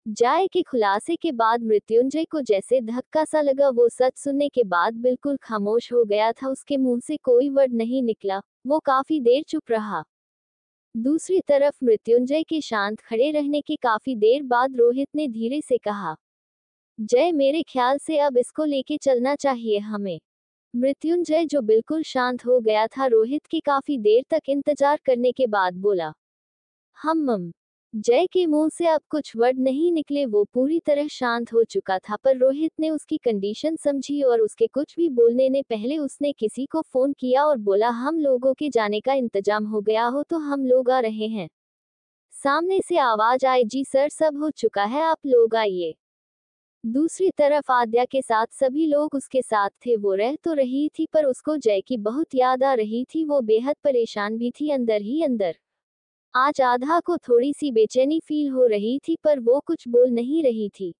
जय के खुलासे के बाद मृत्युंजय को जैसे धक्का सा लगा। वो सच सुनने के बाद बिल्कुल खामोश हो गया था। उसके मुंह से कोई वर्ड नहीं निकला। वो काफी देर चुप रहा। दूसरी तरफ मृत्युंजय के शांत खड़े रहने के काफी देर बाद रोहित ने धीरे से कहा, जय, मेरे ख्याल से अब इसको लेके चलना चाहिए हमें। मृत्युंजय जो बिल्कुल शांत हो गया था, रोहित के काफी देर तक इंतजार करने के बाद बोला, हम। जय के मुंह से अब कुछ वर्ड नहीं निकले। वो पूरी तरह शांत हो चुका था, पर रोहित ने उसकी कंडीशन समझी और उसके कुछ भी बोलने ने पहले उसने किसी को फोन किया और बोला, हम लोगों के जाने का इंतजाम हो गया हो तो हम लोग आ रहे हैं। सामने से आवाज आई, जी सर, सब हो चुका है, आप लोग आइए। दूसरी तरफ आद्या के साथ सभी लोग उसके साथ थे। वो रह तो रही थी, पर उसको जय की बहुत याद आ रही थी। वो बेहद परेशान भी थी अंदर ही अंदर। आज आधा को थोड़ी सी बेचैनी फील हो रही थी, पर वो कुछ बोल नहीं रही थी।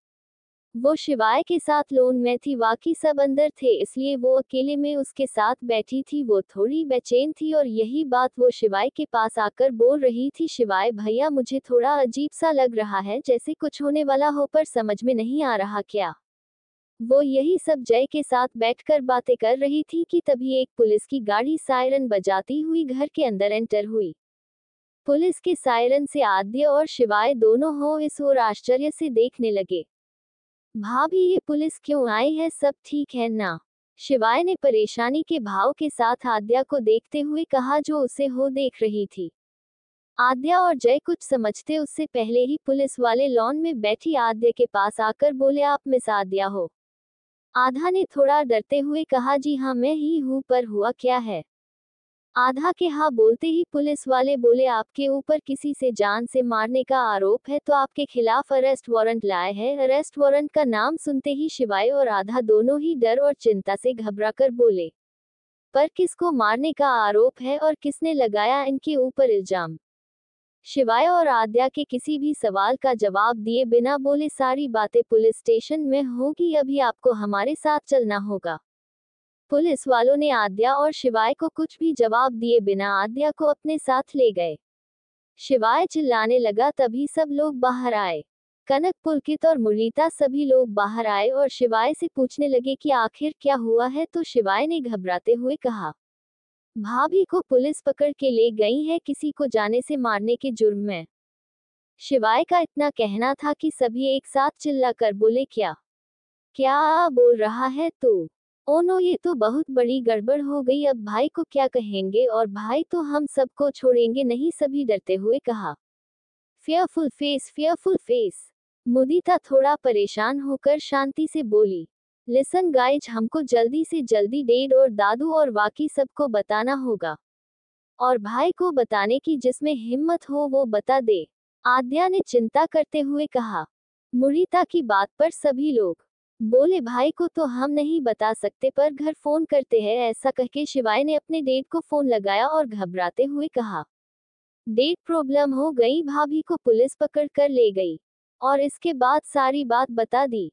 वो शिवाय के साथ लोन में थी, बाकी सब अंदर थे, इसलिए वो अकेले में उसके साथ बैठी थी। वो थोड़ी बेचैन थी और यही बात वो शिवाय के पास आकर बोल रही थी, शिवाय भैया, मुझे थोड़ा अजीब सा लग रहा है, जैसे कुछ होने वाला हो, पर समझ में नहीं आ रहा क्या। वो यही सब जय के साथ बैठकर बातें कर रही थी कि तभी एक पुलिस की गाड़ी सायरन बजाती हुई घर के अंदर एंटर हुई। पुलिस के सायरन से आद्य और शिवाय दोनों हो इस ओर आश्चर्य से देखने लगे। भाभी, ये पुलिस क्यों आई है, सब ठीक है ना? शिवाय ने परेशानी के भाव के साथ आद्या को देखते हुए कहा, जो उसे हो देख रही थी। आद्या और जय कुछ समझते उससे पहले ही पुलिस वाले लॉन में बैठी आद्या के पास आकर बोले, आप मिस आद्या हो? आधा ने थोड़ा डरते हुए कहा, जी हाँ मैं ही हूँ, पर हुआ क्या है? आधा के हाँ बोलते ही पुलिस वाले बोले, आपके ऊपर किसी से जान से मारने का आरोप है, तो आपके खिलाफ अरेस्ट वारंट लाए हैं। अरेस्ट वारंट का नाम सुनते ही शिवाय और आधा दोनों ही डर और चिंता से घबराकर बोले, पर किसको मारने का आरोप है और किसने लगाया इनके ऊपर इल्जाम? शिवाय और आद्या के किसी भी सवाल का जवाब दिए बिना बोले, सारी बातें पुलिस स्टेशन में होगी, अभी आपको हमारे साथ चलना होगा। पुलिस वालों ने आद्या और शिवाय को कुछ भी जवाब दिए बिना आद्या को अपने साथ ले गए। शिवाय चिल्लाने लगा, तभी सब लोग बाहर आए। कनक, पुलकित और मुरीता सभी लोग बाहर आए और शिवाय से पूछने लगे कि आखिर क्या हुआ है, तो शिवाय ने घबराते हुए कहा, भाभी को पुलिस पकड़ के ले गई है, किसी को जाने से मारने के जुर्म में। शिवाय का इतना कहना था कि सभी एक साथ चिल्लाकर बोले, क्या क्या बोल रहा है तू? ओ नो, ये तो बहुत बड़ी गड़बड़ हो गई, अब भाई को क्या कहेंगे, और भाई तो हम सबको छोड़ेंगे नहीं, सभी डरते हुए कहा। Fearful face, fearful face. Mudita थोड़ा परेशान होकर शांति से बोली, लिसन गाइज, हमको जल्दी से जल्दी डैड और दादू और बाकी सबको बताना होगा, और भाई को बताने की जिसमें हिम्मत हो वो बता दे। आद्या ने चिंता करते हुए कहा। मुरीता की बात पर सभी लोग बोले, भाई को तो हम नहीं बता सकते, पर घर फोन करते हैं। ऐसा कहके शिवाय ने अपने डेड को फोन लगाया और घबराते हुए कहा, डेड, प्रॉब्लम हो गई, भाभी को पुलिस पकड़ कर ले गई, और इसके बाद सारी बात बता दी।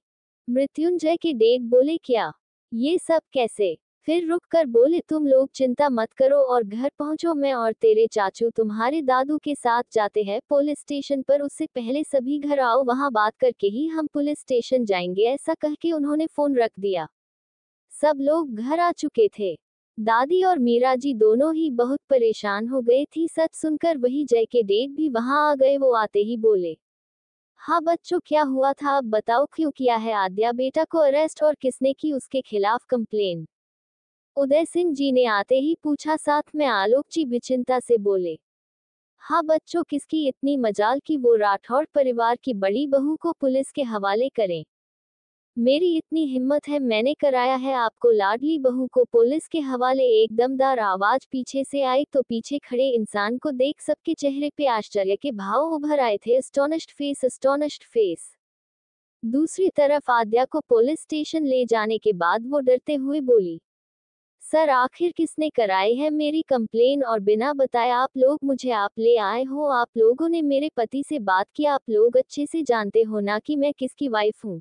मृत्युंजय के डेड बोले, क्या? ये सब कैसे? फिर रुक कर बोले, तुम लोग चिंता मत करो और घर पहुंचो, मैं और तेरे चाचू तुम्हारे दादू के साथ जाते हैं पुलिस स्टेशन पर, उससे पहले सभी घर आओ, वहां बात करके ही हम पुलिस स्टेशन जाएंगे। ऐसा कह के उन्होंने फोन रख दिया। सब लोग घर आ चुके थे। दादी और मीरा जी दोनों ही बहुत परेशान हो गए थी सच सुनकर। वही जय के डेड भी वहां आ गए। वो आते ही बोले, हाँ बच्चों, क्या हुआ था, अब बताओ, क्यों किया है आद्या बेटा को अरेस्ट और किसने की उसके खिलाफ कंप्लेन? उदय सिंह जी ने आते ही पूछा, साथ में आलोक जी भी चिंता से बोले, हाँ बच्चों, किसकी इतनी मजाल कि वो राठौड़ परिवार की बड़ी बहू को पुलिस के हवाले करें। मेरी इतनी हिम्मत है, मैंने कराया है आपको लाडली बहू को पुलिस के हवाले। एक दमदार आवाज पीछे से आई तो पीछे खड़े इंसान को देख सबके चेहरे पे आश्चर्य के भाव उभर आए थे। Astonished face, astonished face. दूसरी तरफ आद्या को पुलिस स्टेशन ले जाने के बाद वो डरते हुए बोली, सर, आखिर किसने कराई है मेरी कंप्लेन, और बिना बताए आप लोग मुझे आप ले आए हो? आप लोगों ने मेरे पति से बात की, आप लोग अच्छे से जानते हो ना कि मैं किसकी वाइफ हूँ।